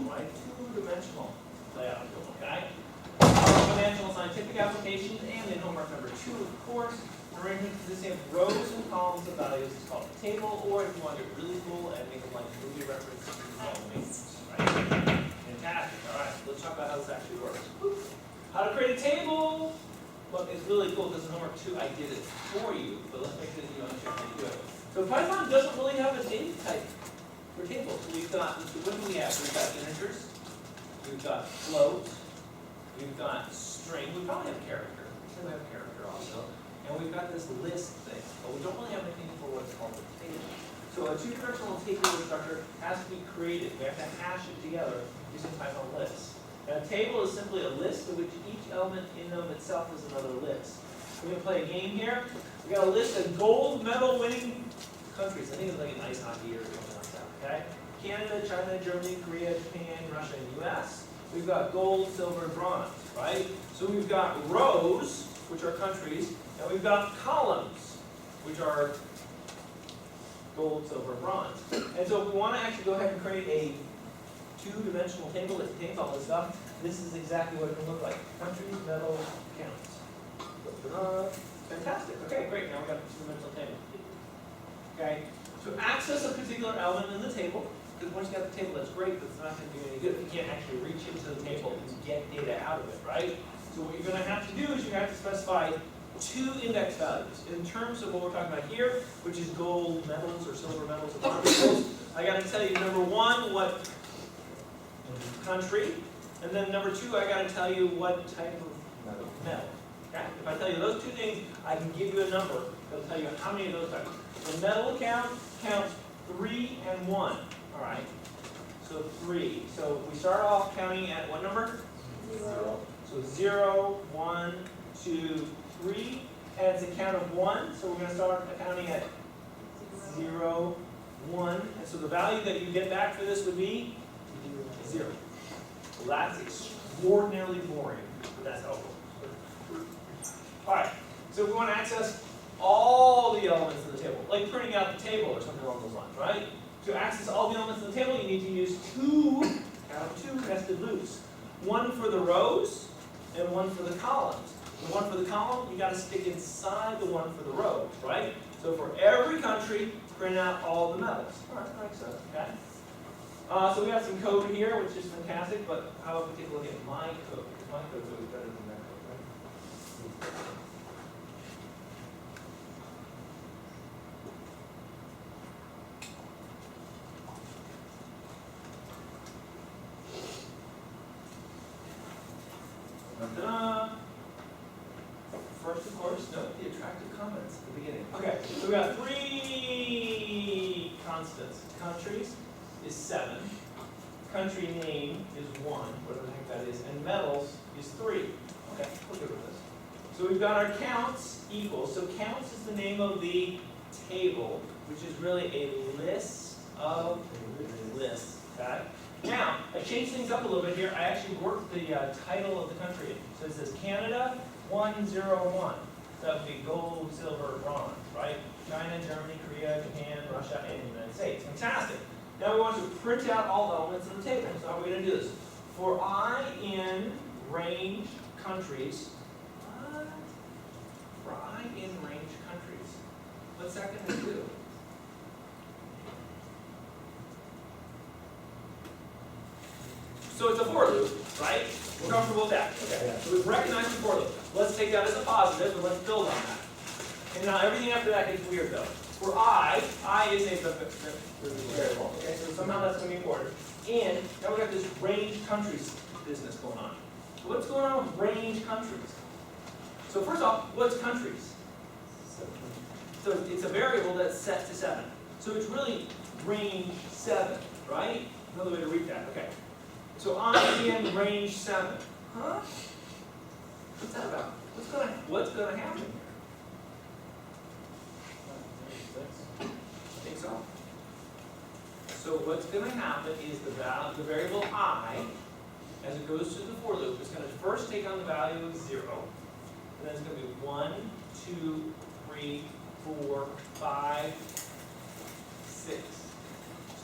right? Two-dimensional layout, okay? Financial scientific applications, and in homework number 2, of course, an arrangement consisting of rows and columns of values is called a table, or if you want to get really cool and make it like movie references, you can call it matrix, right? Fantastic. All right, let's talk about how this actually works. How to create a table. Look, it's really cool because in homework 2 I did it for you, but let's make sure that you understand how to do it. So Python doesn't really have a data type for tables. So we've got, what do we have? We've got integers, we've got float, we've got string, we probably have character. We have character also. And we've got this list thing, but we don't really have anything for what's called a table. So a two-dimensional table structure has to be created. We have to hash it together using Python lists. And a table is simply a list of which each element in and of itself is another list. We're going to play a game here. We've got a list of gold medal winning countries. I think it's like an ice hockey or something like that, okay? Canada, China, Germany, Korea, Japan, Russia, and US. We've got gold, silver, bronze, right? So we've got rows, which are countries, and we've got columns, which are gold, silver, bronze. And so if we want to actually go ahead and create a two-dimensional table that contains all this stuff, this is exactly what it can look like. Countries, medals, counts. Fantastic. Okay, great. Now we've got a two-dimensional table. Okay, to access a particular element in the table, because once you got the table, that's great, but it's not going to do any good if you can't actually reach into the table and get data out of it, right? So what you're going to have to do is you have to specify 2 index values. In terms of what we're talking about here, which is gold medals or silver medals or bronze medals, I got to tell you, number 1, what country, and then number 2, I got to tell you what type of medal. Okay? If I tell you those 2 things, I can give you a number that'll tell you how many of those types. The medal count counts 3 and 1. All right. So 3. So we start off counting at what number? 0. So 0, 1, 2, 3, and it's a count of 1. So we're going to start counting at 0, 1, and so the value that you get back for this would be 0. Well, that's extraordinarily boring, but that's how it works. All right. So we want to access all the elements of the table, like printing out the table or something along those lines, right? To access all the elements of the table, you need to use 2 nested loops. 1 for the rows and 1 for the columns. The 1 for the column, you got to stick inside the 1 for the rows, right? So for every country, print out all the medals. All right, like so, okay? So we have some code here, which is fantastic, but how about we take a look at my code? My code's always better than that code, right? First, of course, note the attractive comments at the beginning. Okay, so we got 3 constants. Countries is 7. Country name is 1, whatever the heck that is, and medals is 3. Okay, we're good with this. So we've got our counts equals. So counts is the name of the table, which is really a list of lists. Okay. Now, I changed things up a little bit here. I actually worked the title of the country in. So it says Canada 101. That would be gold, silver, bronze, right? China, Germany, Korea, Japan, Russia, and the United States. Fantastic. Now we want to print out all elements of the table. So how are we going to do this? For I in range countries, for I in range countries, what's that going to do? So it's a for loop, right? We're comfortable with that. Okay. So we've recognized the for loop. Let's take that as a positive and let's build on that. And now everything after that gets weird though. For I is a variable. Okay, so somehow that's going to be important. And now we got this range countries business going on. So what's going on with range countries? So first off, what's countries? So it's a variable that's set to 7. So it's really range 7, right? Another way to read that. Okay. So I'm in range 7. Huh? What's that about? What's gonna happen here? I think so. So what's gonna happen is the variable I, as it goes through the for loop, is gonna first take on the value of 0, and then it's gonna be 1, 2, 3, 4, 5, 6.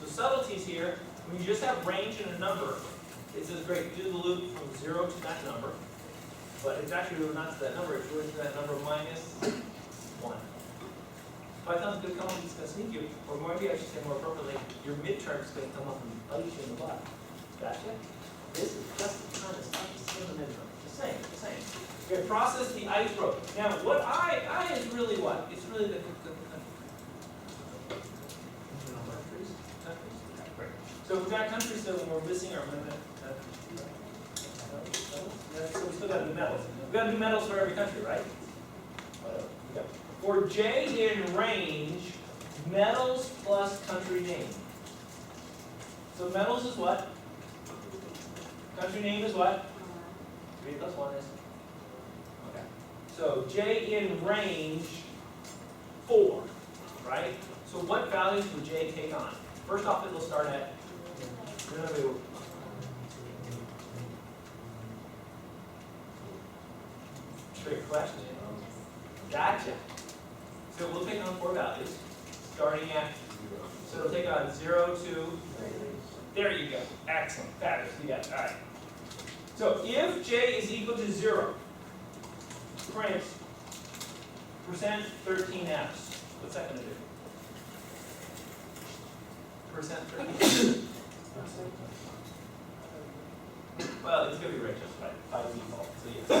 So subtleties here. When you just have range and a number, it says, great, do the loop from 0 to that number. But it's actually really not to that number, it's really to that number minus 1. Python's going to come up and it's going to sneak you, or maybe I should say more appropriately, your midterm is going to come up and bite you in the butt. Gotcha? This is just the kind of stuff you see in the midterm. Just saying, just saying. Okay, process the ice road. Now, what I is really what? It's really the countries. Right. So we've got countries, so we're missing our amendment. So we still got to do metals. We've got to do metals for every country, right? Yep. For J in range, metals plus country name. So metals is what? Country name is what? 3 plus 1 is. Okay. So J in range 4, right? So what values would J take on? First off, it will start at. Great question. Gotcha. So we'll take on 4 values, starting at, so it'll take on 0 to, there you go. Excellent. Fabulous. You got it. All right. So if J is equal to 0, print %13s. What's that going to do? %13. Well, it's going to be right justified by default. So yes. So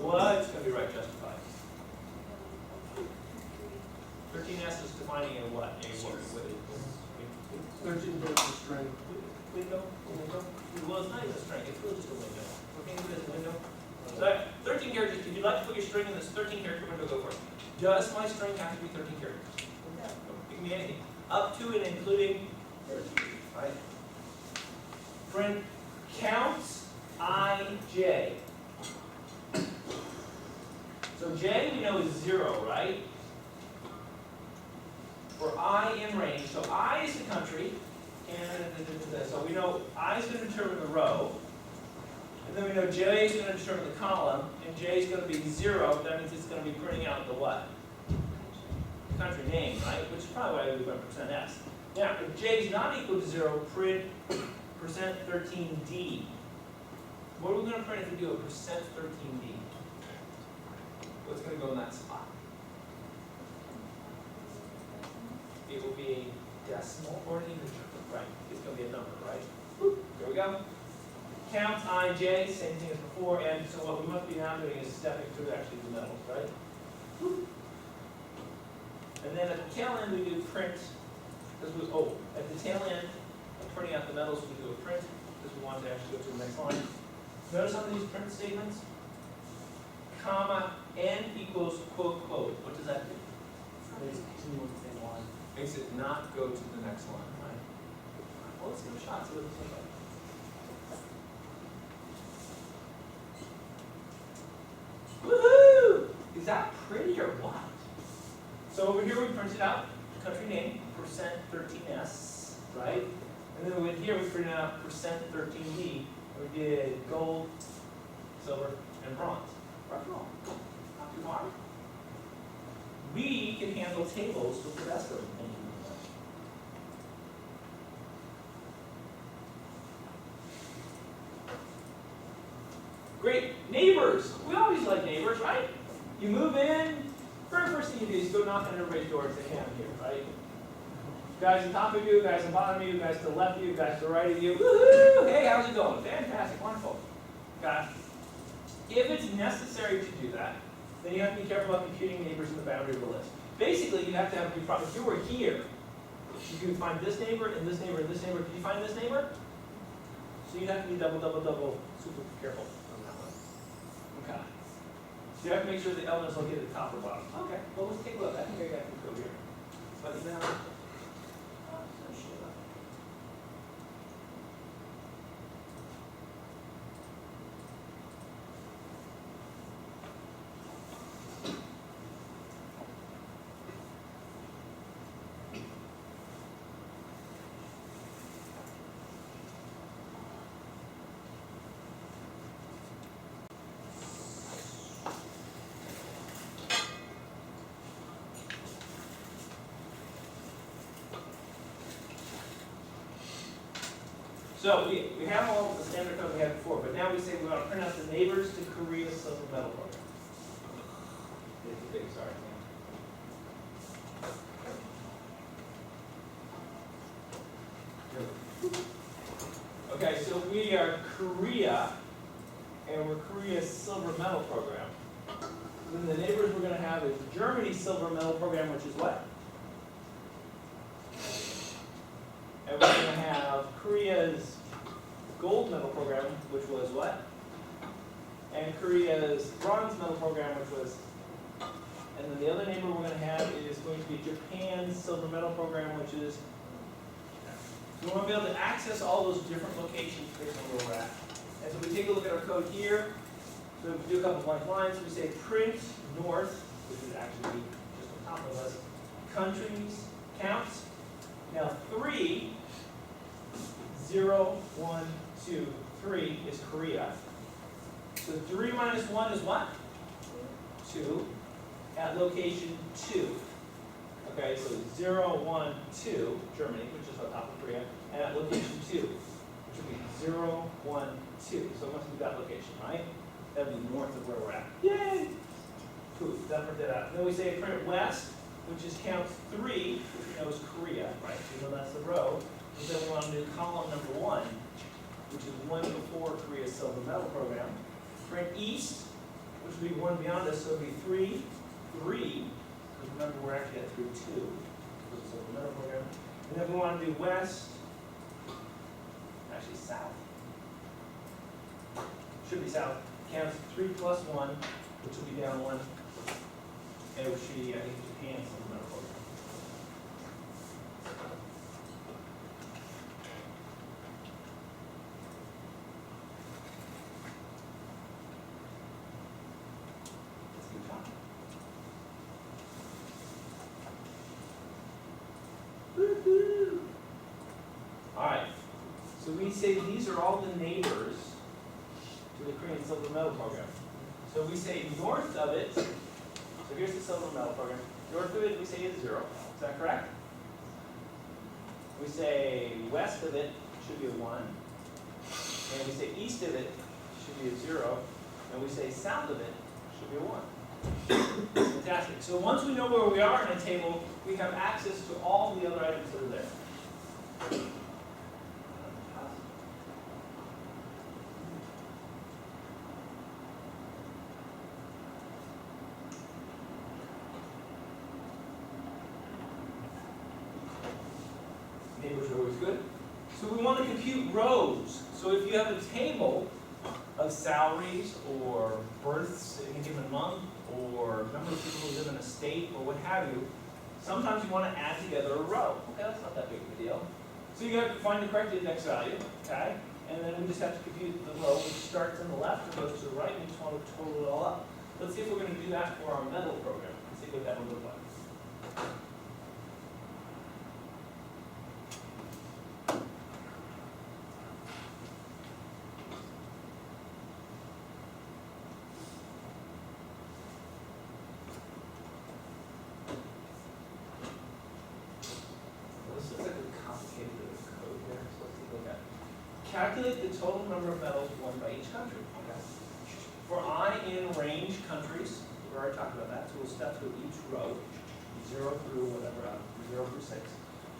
what's going to be right justified? 13s is defining a what? A word. 13 is a string. Window? Well, it's not even a string. It's really just a window. Okay, it is a window. So 13 characters. If you'd like to put your string in this 13 character window, go for it. Does my string have to be 13 characters? It can be anything. Up to and including 13. Right? Print counts ij. So j we know is 0, right? For I in range. So I is the country. And so we know I is going to determine the row. And then we know j is going to determine the column. And j is going to be 0. That means it's going to be printing out the what? The country name, right? Which is probably why we went %s. Now, if j is not equal to 0, print %13d. What are we going to print if we do a %13d? What's going to go in that spot? It will be a decimal or an integer, right? It's going to be a number, right? There we go. Count ij, same thing as before, and so what we must be now doing is stepping through actually the metals, right? And then at the tail end we do print, because we, at the tail end of printing out the metals we do a print, because we want to actually go to the next line. Notice some of these print statements, comma, n equals quote, quote. What does that do? Makes it not go to the next line, right? Well, let's give it a shot, see what this looks like. Woohoo! Is that pretty or what? So over here we printed out country name, %13s, right? And then over here we printed out %13d. We did gold, silver, and bronze. Rough and roll. Not too hard. We can handle tables with the best of them. Great. Neighbors. We always like neighbors, right? You move in, very first thing you do is go knock on everybody's door and say, hey, I'm here, right? Guys on top of you, guys on bottom of you, guys to the left of you, guys to the right of you. Woohoo! Hey, how's it going? Fantastic, wonderful. Got it. If it's necessary to do that, then you have to be careful about computing neighbors in the boundary of the list. Basically, you have to have, if you were here, you could find this neighbor and this neighbor and this neighbor. Can you find this neighbor? So you'd have to be double, super careful on that one. Okay. So you have to make sure the element is located at the top or bottom. Okay, well, let's take a look. I think I can go here. But now, So we have all the standard code we had before, but now we say we want to print out the neighbors to Korea's silver medal program. It's big, sorry. Okay, so we are Korea, and we're Korea's silver medal program. Then the neighbors we're going to have is Germany's silver medal program, which is what? And we're going to have Korea's gold medal program, which was what? And Korea's bronze medal program, which was, and then the other neighbor we're going to have is going to be Japan's silver medal program, which is, so we want to be able to access all those different locations based on where we're at. And so we take a look at our code here. So we do a couple blank lines. We say print north, which would actually be just on top of us, countries, counts. Now 3, 0, 1, 2, 3 is Korea. So 3 minus 1 is what? 2 at location 2. Okay, so 0, 1, 2, Germany, which is on top of Korea, and at location 2, which would be 0, 1, 2. So it must be that location, right? That would be north of where we're at. Yay! Cool, that print that out. Then we say print west, which is count 3, which we know is Korea, right? So we know that's the row. And then we want to do column number 1, which is one before Korea's silver medal program. Print east, which would be one beyond us, so it would be 3, 3. Because remember, we're actually at 3, 2 for the silver medal program. And then we want to do west, actually south. Should be south. Counts 3 plus 1, which will be down 1. And it should be, I think, Japan's silver medal program. Let's keep talking. Woo-hoo! All right. So we say these are all the neighbors to the Korean silver medal program. So we say north of it, so here's the silver medal program. North of it we say is 0. Is that correct? We say west of it should be a 1. And we say east of it should be a 0. And we say south of it should be a 1. Fantastic. So once we know where we are in a table, we have access to all the other items that are there. Neighbors are always good. So we want to compute rows. So if you have a table of salaries or births in a given month or number of people who live in a state or what have you, sometimes you want to add together a row. Okay, that's not that big of a deal. So you have to find the correct index value, okay? And then we just have to compute the row which starts on the left and goes to the right, and we just want to total it all up. Let's see if we're going to do that for our medal program. Let's see what that would look like. Calculate the total number of medals won by each country. Okay. For in range countries, we already talked about that, so we'll step through each row, 0 through whatever, 0 through 6.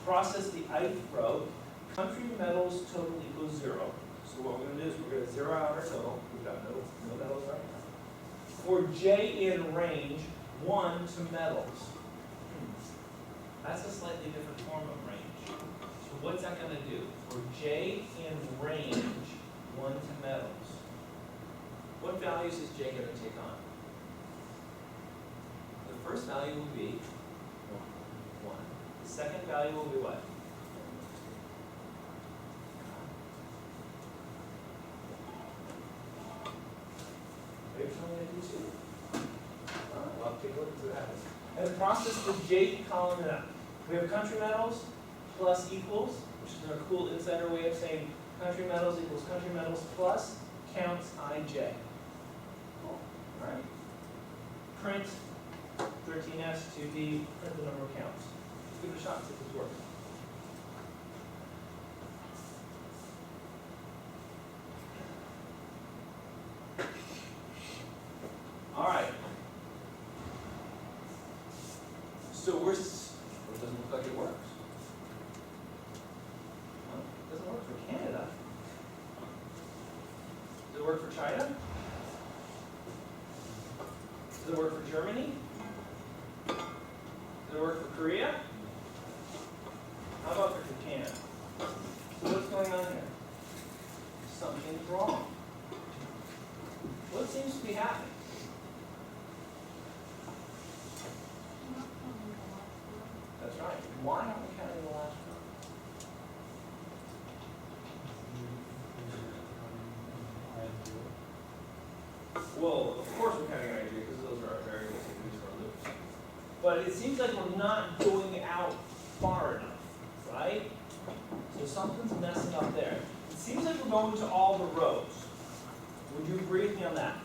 Process the ith row. Country medals total equals 0. So what we're going to do is we're going to 0 out our total. We've got no medals right now. For J in range, 1 to medals. That's a slightly different form of range. So what's that going to do? For J in range, 1 to medals. What values is J going to take on? The first value will be 1. The second value will be what? Maybe something I do too. Well, take a look at that. And the process for J column it up. We have country medals plus equals, which is our cool insider way of saying country medals equals country medals plus counts IJ. Cool. All right. Print 13S, 2D, print the number of counts. Let's give it a shot, see if this works. work for China? Does it work for Germany? Does it work for Korea? How about for Japan? So what's going on here? Something's wrong. What seems to be happening? That's right. Why aren't we counting the last one? Well, of course we're counting IJ because those are our variables and these are our loops. But it seems like we're not going out far enough, right? So something's messing up there. It seems like we're going to all the rows. Would you agree with me on that?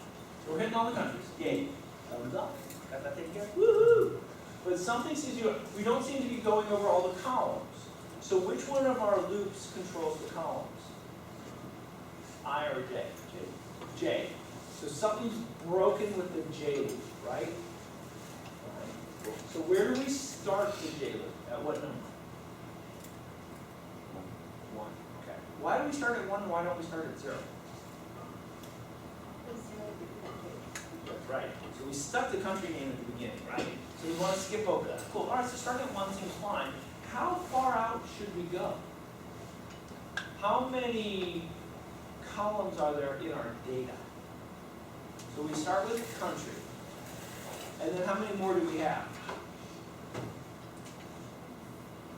So we're hitting all the countries. Yay. Thumbs up. Got that taken care of? Woohoo! But something seems to, we don't seem to be going over all the columns. So which one of our loops controls the columns? I or J? J. So something's broken with the J loop, right? So where do we start the J loop? At what number? 1. Okay. Why do we start at 1 and why don't we start at 0? That's right. So we stuck the country name at the beginning, right? So we want to skip over that. Cool. All right, so starting at 1 seems fine. How far out should we go? How many columns are there in our data? So we start with the country. And then how many more do we have?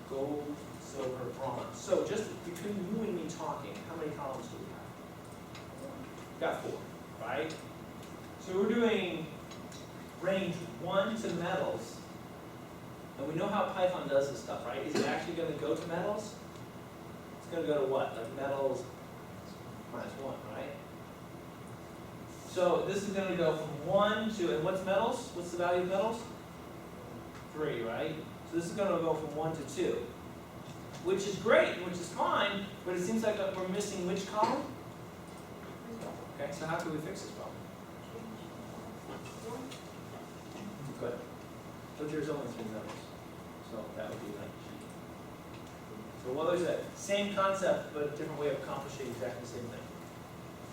Gold, silver, bronze. So just between you and me talking, how many columns do we have? Got 4, right? So we're doing range 1 to metals. And we know how Python does this stuff, right? Is it actually going to go to metals? It's going to go to what? Like metals minus 1, right? So this is going to go from 1 to, and what's metals? What's the value of metals? 3, right? So this is going to go from 1 to 2, which is great, which is fine, but it seems like we're missing which column? Okay, so how can we fix this problem? Good. But there's only 3 metals, so that would be like G. So what was that? Same concept, but a different way of accomplishing exactly the same thing.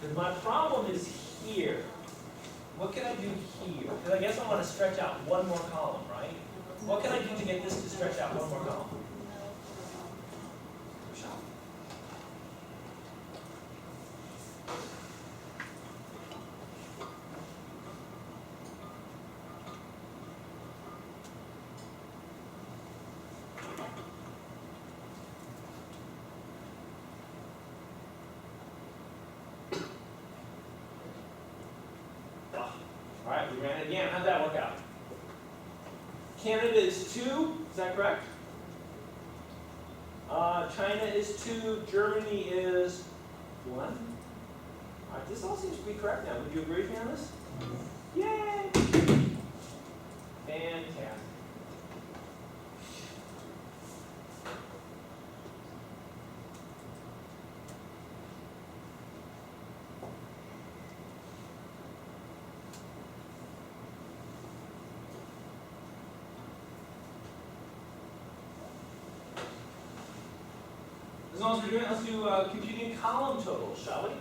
Because my problem is here. What can I do here? Because I guess I want to stretch out one more column, right? What can I do to get this to stretch out one more column? All right, we ran it again. How'd that work out? Canada is 2, is that correct? China is 2, Germany is 1. All right, this all seems to be correct now. Would you agree with me on this? Yay! Fantastic. As long as we're doing it, let's do computing column totals, shall we?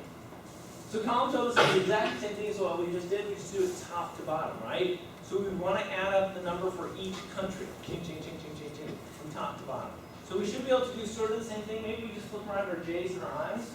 So column totals are the exact same thing as what we just did. We just do it top to bottom, right? So we want to add up the number for each country. Ching, ching, ching, ching, ching, ching, from top to bottom. So we should be able to do sort of the same thing. Maybe we just flip around our J's and our I's.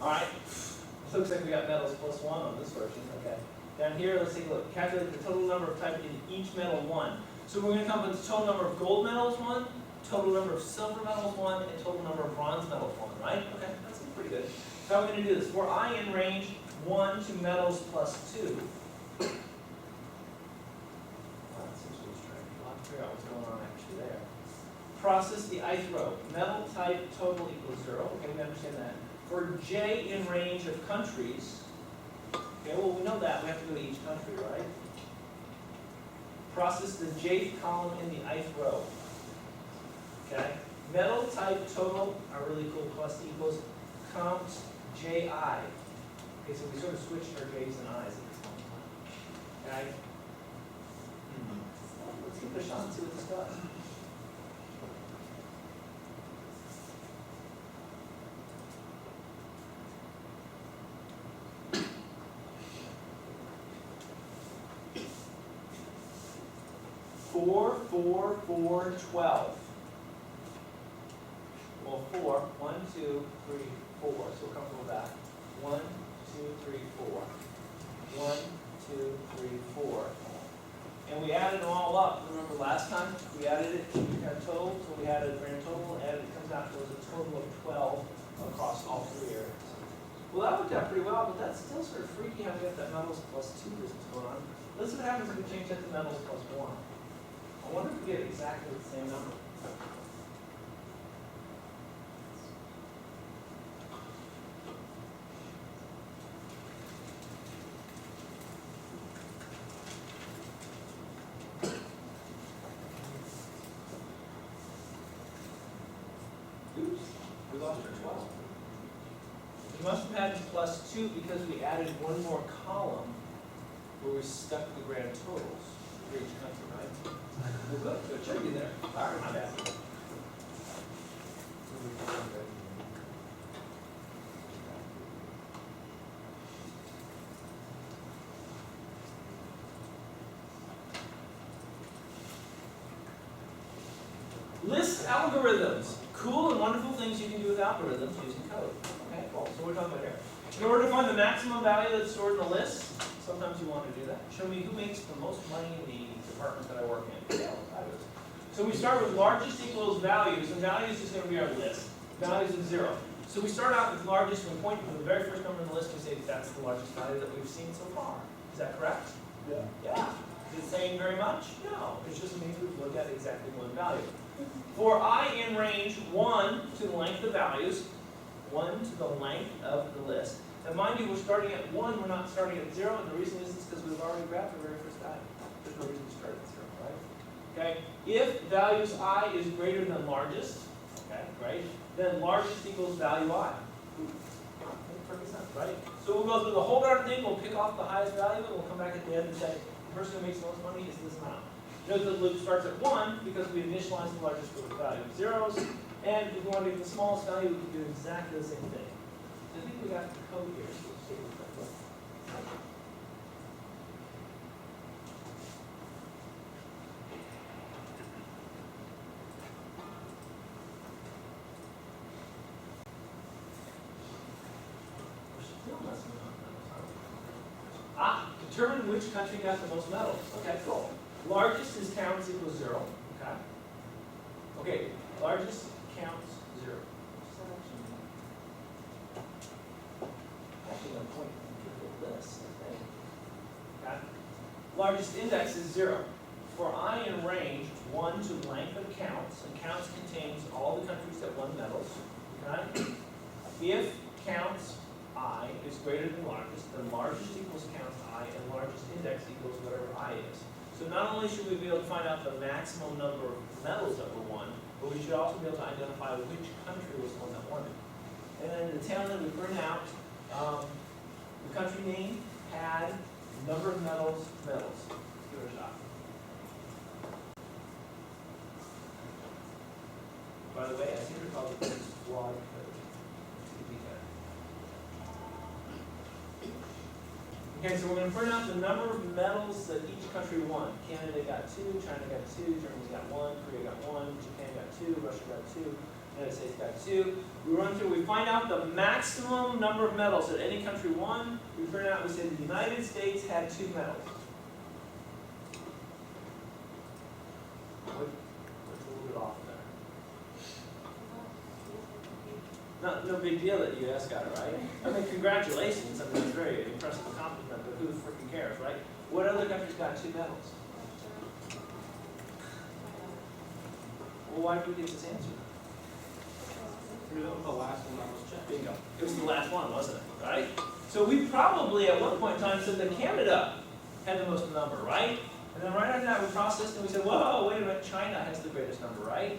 All right, looks like we got metals plus 1 on this version, okay. Down here, let's take a look. Calculate the total number of type in each metal 1. So we're going to come up with the total number of gold metals 1, total number of silver metals 1, and total number of bronze metals 1, right? Okay, that's pretty good. So how are we going to do this? For I in range 1 to metals plus 2. That seems a little strange. I'll have to figure out what's going on actually there. Process the ith row. Metal type total equals 0. Okay, we understand that. For J in range of countries, okay, well we know that, we have to go to each country, right? Process the jth column in the ith row. Okay? Metal type total, our really cool plus equals comps JI. Okay, so we sort of switched our J's and I's at this point in time. Okay? Let's give it a shot and see what this does. Four, 12. Well, 4, 1, 2, 3, 4. So we're comfortable with that. 1, 2, 3, 4. 1, 2, 3, 4. And we added them all up. Remember last time we added it, we had a total, so we had a grand total, and it comes out to a total of 12 across all three areas. Well, that worked out pretty well, but that's still sort of freaky how we got that metals plus 2 business going on. Let's see what happens if we change that to metals plus 1. I wonder if we get exactly the same number. Oops, we lost our 12. We must have had plus 2 because we added one more column where we stuck the grand totals for each country, right? Well, good check you there. All right, my bad. List algorithms. Cool and wonderful things you can do with algorithms using code. Okay, cool. So we're talking about here. In order to find the maximum value that's stored in the list, sometimes you want to do that. Show me who makes the most money in the department that I work in. Yeah, fabulous. So we start with largest equals values, and values is going to be our list. Values is 0. So we start out with largest and point to the very first number in the list. We say that's the largest value that we've seen so far. Is that correct? Yeah. Yeah. Is it saying very much? No. It just means we've looked at exactly one value. For I in range 1 to the length of values, 1 to the length of the list. And mind you, we're starting at 1, we're not starting at 0, and the reason is because we've already grabbed the very first value. There's no reason to start at 0, right? Okay, if values I is greater than largest, okay, great, then largest equals value I. Makes perfect sense, right? So we'll go through the whole darn thing, we'll pick off the highest value, and we'll come back at the end and say, the person who makes the most money is this amount. Note that the loop starts at 1 because we initialized the largest with the value of zeros, and if we want to get the smallest value, we can do exactly the same thing. I think we got the code here, so let's see what that looks like. We're still messing up metals, aren't we? Determine which country got the most metals. Okay, cool. Largest is counts equals 0. Okay. Okay, largest counts 0. What's that actually mean? Actually, going to point to this, I think. Okay. Largest index is 0. For I in range 1 to length of counts, and counts contains all the countries that won medals. Okay. If counts I is greater than largest, then largest equals counts I, and largest index equals whatever I is. So not only should we be able to find out the maximum number of medals that were won, but we should also be able to identify which country was the one that won it. And then the tail end, we print out the country name, had, number of medals. Let's give it a shot. By the way, I seem to recall that this is flawed code. Okay, so we're going to print out the number of medals that each country won. Canada got 2, China got 2, Germany got 1, Korea got 1, Japan got 2, Russia got 2, United States got 2. We run through, we find out the maximum number of medals that any country won. We print out, we say the United States had 2 medals. What's a little bit off there? No big deal that the US got it, right? I mean, congratulations. I mean, it's a very impressive accomplishment, but who freaking cares, right? What other countries got 2 medals? Well, why did we get this answer? That was the last one that was checked. Bingo. It was the last one, wasn't it? Right? So we probably at one point in time said that Canada had the most number, right? And then right after that we processed and we said, whoa, wait a minute, China has the greatest number, right?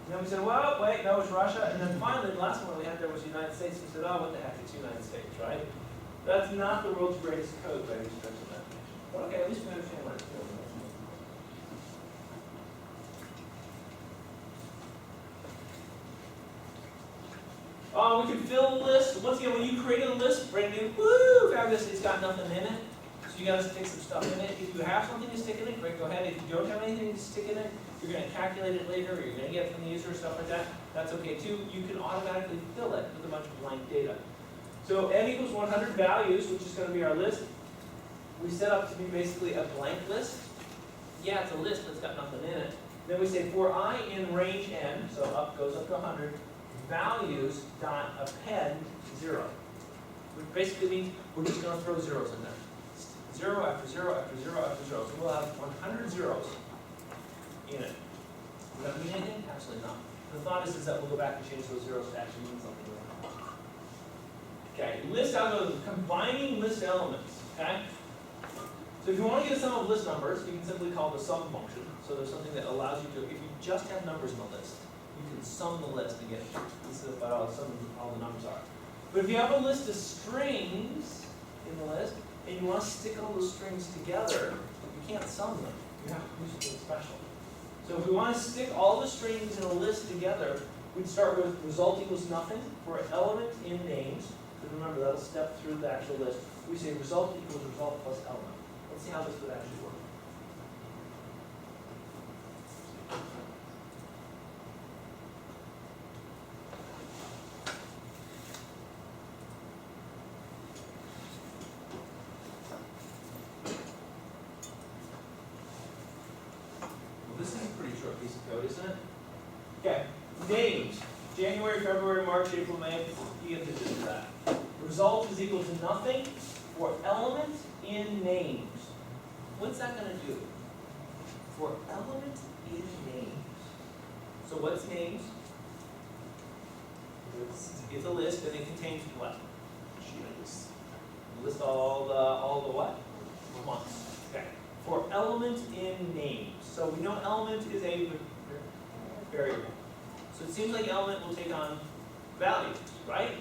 And then we said, well, wait, no, it's Russia. And then finally, the last one we had there was the United States. We said, oh, what the heck, it's the United States, right? That's not the world's greatest code by any stretch of the imagination. But okay, at least we understand what it's doing. We can fill a list. Once again, when you create a list, brand new, woo, fabulous, it's got nothing in it. So you gotta stick some stuff in it. If you have something to stick in it, great, go ahead. If you don't have anything to stick in it, you're gonna calculate it later, or you're gonna get it from the user, stuff like that. That's okay too. You can automatically fill it with a bunch of blank data. So n equals 100 values, which is gonna be our list. We set up to be basically a blank list. Yeah, it's a list, but it's got nothing in it. Then we say for I in range n, so up goes up to 100, values dot append 0. Which basically means we're just going to throw zeros in there. 0 after 0 after 0 after 0. So we'll have 100 zeros in it. Does that mean anything? Absolutely not. The thought is that we'll go back and change those zeros to actually mean something. Okay, list algorithm, combining list elements. Okay? So if you want to get a sum of list numbers, you can simply call the sum function. So there's something that allows you to, if you just have numbers in the list, you can sum the list and get this is what all the numbers are. But if you have a list of strings in the list, and you want to stick all those strings together, you can't sum them. You have to do something special. So if we want to stick all the strings in a list together, we'd start with result equals nothing for element in names. Because remember, that'll step through the actual list. We say result equals result plus element. Let's see how this would actually work. This is a pretty short piece of code, isn't it? Okay, names. January, February, March, April, May, you get the gist of that. Result is equal to nothing for element in names. What's that going to do? For element in names. So what's names? It's a list and it contains what? List all the what? Ones. Okay. For element in names. So we know element is a variable. So it seems like element will take on values, right?